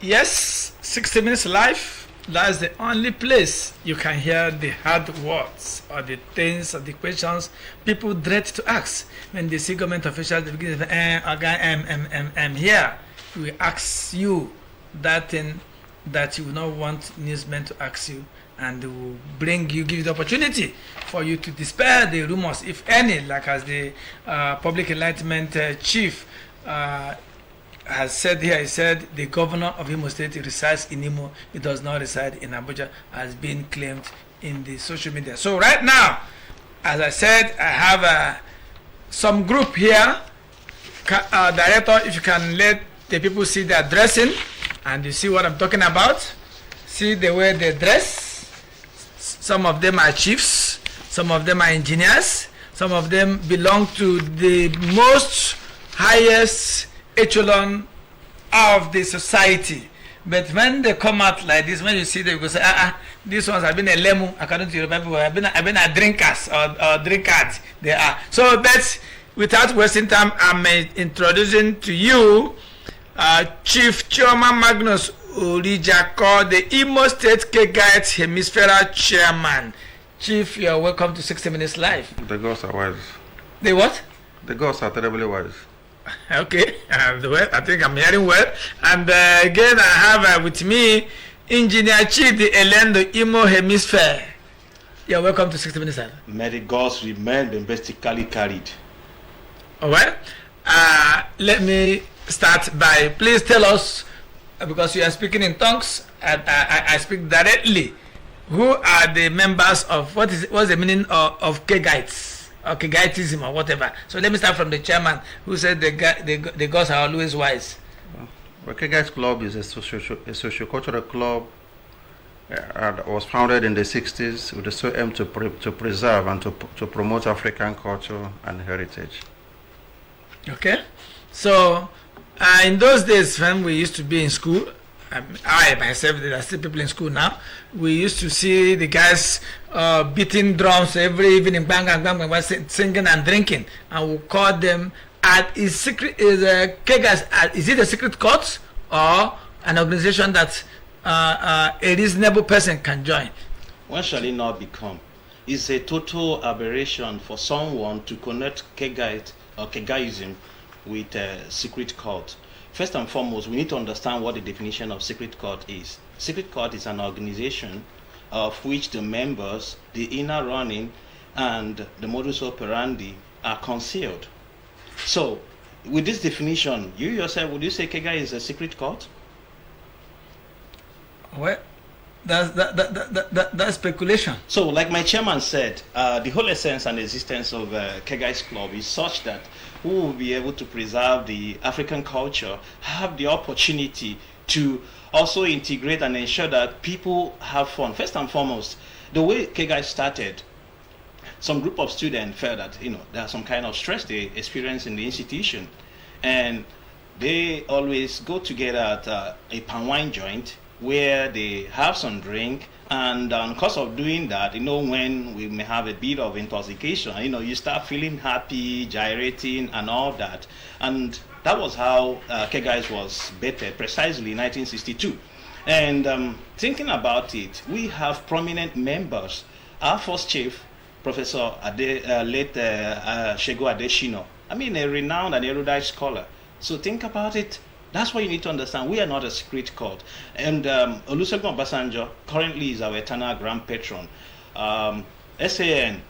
Yes, 60 Minutes Live. That's the only place you can hear the hard words or the things or the questions people dread to ask when they see government officials. They begin to say, I'm here. We ask you that thing that you will not want newsmen to ask you, and they will give you the opportunity for you to dispel the rumors, if any, like as the public enlightenment chief has said here. He said the governor of Imo State resides in Imo. He does not reside in Abuja, has been claimed in the social media. So right now, as I said, I have some group here. Director, if you can let the people see their dressing, and you see what I'm talking about. See the way they dress. Some of them are chiefs, some of them are engineers, some of them belong to the most highest echelon of the society. But when they come out like this, when you see them, you go say, these ones have been a lemu, according to your people, have been a drinkers or drinkers. They are. So, but without wasting time, I'm introducing to you Chief Chioma Magnus Urijako, the Imo State Kegite Hemispherical Chairman. Chief, you are welcome to 60 Minutes Live. The gods are wise. The what? The gods are terribly wise. Okay, well, I think I'm hearing well. And again, I have with me Engineer Chidi Elendo, Imo Hemisphere. You're welcome to 60 Minutes Live. May the gods remain domestically carried. All right. Let me start by, please tell us, because you are speaking in tongues, and I speak directly. Who are the members of, what's the meaning of kegites? Or kegitism or whatever. So let me start from the chairman, who said the gods are always wise. Well, Kegite Club is a socio-cultural club that was founded in the 60s with the sole aim to preserve and to promote African culture and heritage. Okay. So in those days when we used to be in school, I myself, there are still people in school now, we used to see the guys beating drums every evening, bang, bang, bang, bang, singing and drinking, and we call them is it a secret cult or an organization that a reasonable person can join? When shall it not become? It's a total aberration for someone to connect Kegite or Kegaism with a secret cult. First and foremost, we need to understand what the definition of secret cult is. Secret cult is an organization of which the members, the inner running, and the modus operandi are concealed. So, with this definition, you yourself, would you say Kega is a secret cult? Well, that's speculation. So, like my chairman said, the whole essence and existence of Kegai's Club is such that we will be able to preserve the African culture, have the opportunity to also integrate and ensure that people have fun. First and foremost, the way Kegai started, some group of students felt that there's some kind of stress they experience in the institution, and they always go together at a palm wine joint where they have some drink, and because of doing that, when we may have a bit of intoxication, you start feeling happy, gyrating, and all that. And that was how Kegais was bettered, precisely in 1962. And thinking about it, we have prominent members. Our first chief, Professor late Shego Adeshino, a renowned and erudite scholar. So think about it. That's what you need to understand. We are not a secret cult. And Olusegun Obasanjo currently is our eternal grand patron. SAN,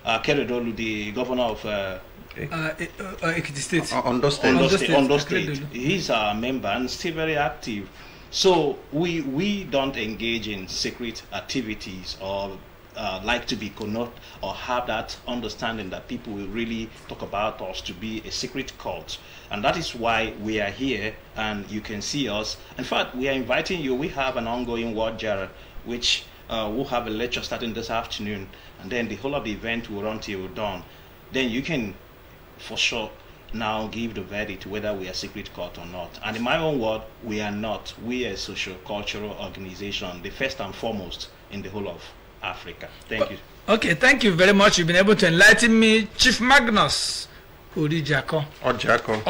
Keredolu, the governor of Ekiti State. Ondo State. He's our member and still very active. So we don't engage in secret activities or like to be connoted or have that understanding that people will really talk about us to be a secret cult. And that is why we are here, and you can see us. In fact, we are inviting you. We have an ongoing World Jar, which we'll have a lecture starting this afternoon, and then the whole of the event will run till dawn. Then you can, for sure, now give the verdict whether we are secret cult or not. And in my own word, we are not. We are a social cultural organization, the first and foremost in the whole of Africa. Thank you. Okay, thank you very much. You've been able to enlighten me. Chief Magnus Orijako. Ojako.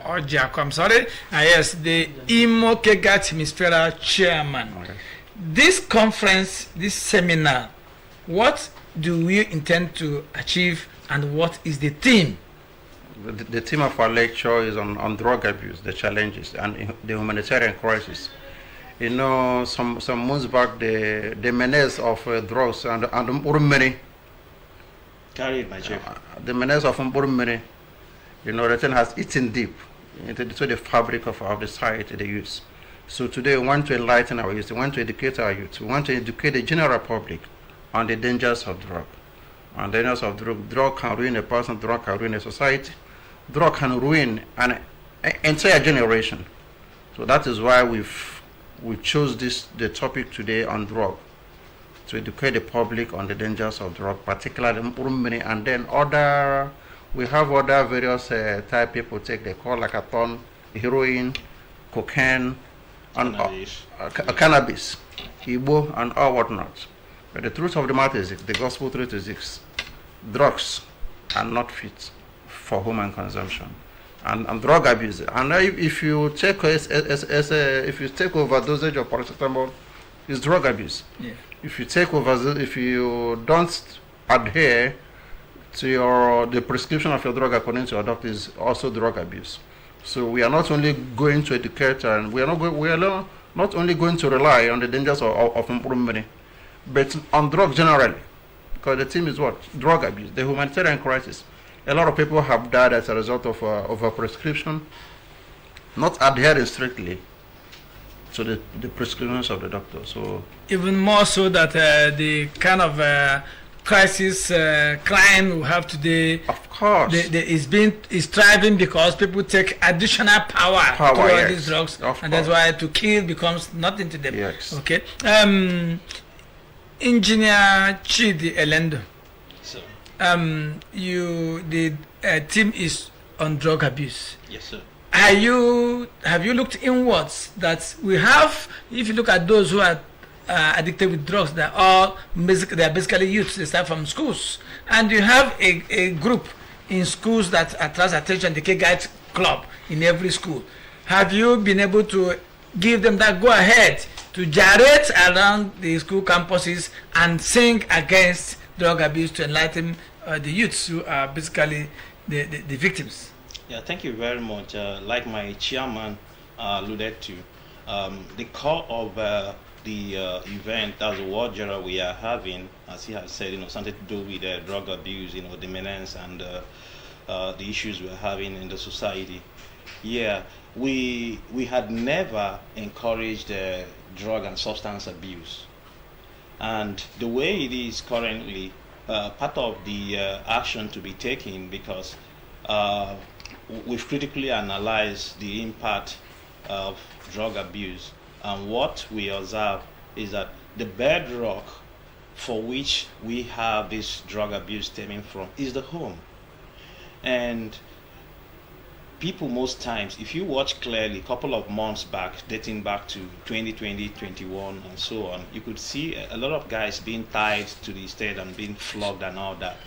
Ojako. I'm sorry. Yes, the Imo Kegite Ministerial Chairman. Okay. This conference, this seminar, what do we intend to achieve and what is the theme? The theme of our lecture is on drug abuse, the challenges, and the humanitarian crisis. You know, some months back, the menace of drugs and Urumene, Carry it, my chief. the menace of Urumene, you know, the thing has eaten deep into the fabric of our society, the youth. So today we want to enlighten our youth, we want to educate our youth, we want to educate the general public on the dangers of drug. And the dangers of drug can ruin a person, drug can ruin a society, drug can ruin an entire generation. So that is why we chose the topic today on drug, to educate the public on the dangers of drug, particularly Urumene, and then we have other various type people take. They call like a ton, heroin, cocaine, and cannabis, Igbo, and all whatnot. But the truth of the matter is, the gospel truth is this: drugs are not fit for human consumption, and drug abuse. And if you take if you take overdosage of paracetamol, it's drug abuse. Yeah. If you don't adhere to the prescription of your drug according to your doctor, is also drug abuse. So we are not only going to educate, and we are not only going to rely on the dangers of improvement, but on drugs generally, because the theme is what? Drug abuse, the humanitarian crisis. A lot of people have died as a result of a prescription, not adhering strictly to the prescriptions of the doctor. So even more so that the kind of crisis crime we have today, of course, is thriving because people take additional power towards yes, these drugs, and that's why to kill becomes nothing to them. Yes. Okay. Engineer Chidi Elendo, So, the team is on drug abuse. yes, sir. Have you looked inwards that we have? If you look at those who are addicted with drugs, they are basically youths. They start from schools, and you have a group in schools that attracts attention. The kegite club in every school. Have you been able to give them that go ahead to gyrate around the school campuses and sing against drug abuse to enlighten the youths who are basically the victims? Yeah, thank you very much. Like my chairman alluded to, the core of the event, as a World Juror we are having, as he has said, something to do with drug abuse, the menace and the issues we are having in the society. Yeah, we had never encouraged drug and substance abuse, and the way it is currently, part of the action to be taken, because we've critically analyzed the impact of drug abuse, and what we observe is that the bedrock for which we have this drug abuse stemming from is the home. And people, most times, if you watch clearly, a couple of months back, dating back to 2020, 21, and so on, you could see a lot of guys being tied to the state and being flogged and all that.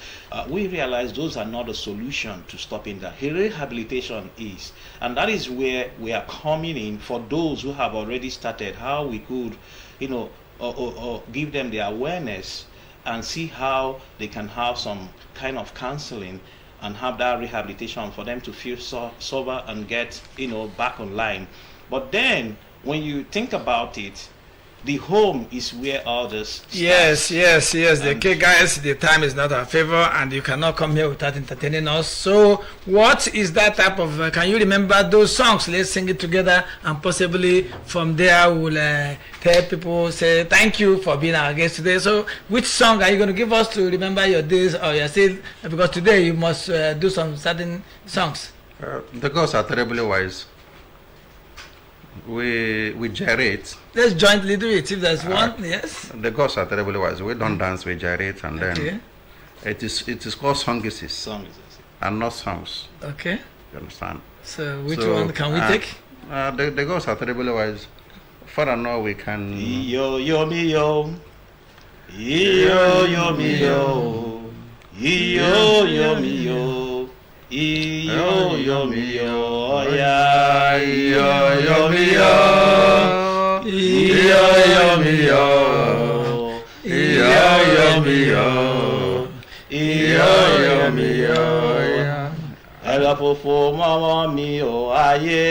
We realize those are not a solution to stopping that. Rehabilitation is, and that is where we are coming in for those who have already started, how we could, give them the awareness and see how they can have some kind of counseling and have that rehabilitation for them to feel sober and get back online. But then when you think about it, the home is where all this starts. Yes. The guys, the time is not our favor, and you cannot come here without entertaining us. So, what is that type of? Can you remember those songs? Let's sing it together, and possibly from there we'll tell people, say thank you for being our guest today. So, which song are you going to give us to remember your days or your still? Because today you must do some certain songs. the gods are terribly wise. We gyrate. Let's jointly do it if there's one. Yes. The gods are terribly wise. We don't dance, we gyrate, and then it is called songises and not songs. Okay. You understand? So which one can we take? The gods are terribly wise. Further now we can. Yo yo mi yo, yo yo mi yo, yo yo mi yo, Iyo yo mi yo ya. Iyo yo mi yo. Iyo yo mi yo. Iyo yo mi yo. Iyo yo mi yo. Ela fofo mama mi o aye.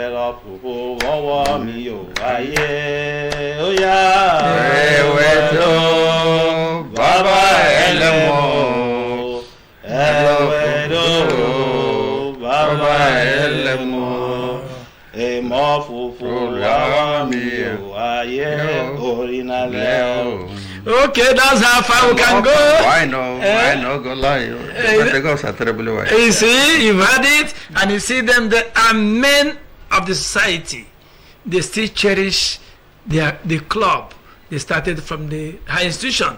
Ela fofo mama mi o aye. Oya. Ewedo baba elemo. Ewedo baba elemo. Emo fofo mama mi o aye. Orina leo. Okay, that's how far we can go. Why no? Why no go lie? The girls are terribly white. You see, you've heard it, and you see them. They are men of the society. They still cherish the club. They started from the high institution,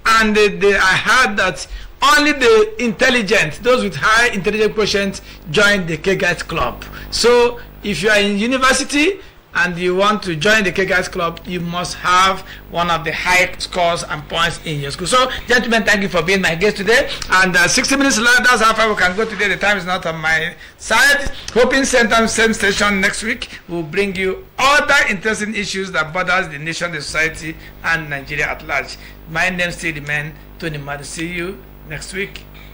and I heard that only the intelligent, those with high intelligence quotient, join the kegite club. So, if you are in university and you want to join the kegite club, you must have one of the high scores and points in your school. So, gentlemen, thank you for being my guest today. And 60 minutes later, that's how far we can go today. The time is not on my side. Hoping same time, same station next week will bring you other interesting issues that bothers the nation, the society, and Nigeria at large. My name still remains Tony Madu. See you next week.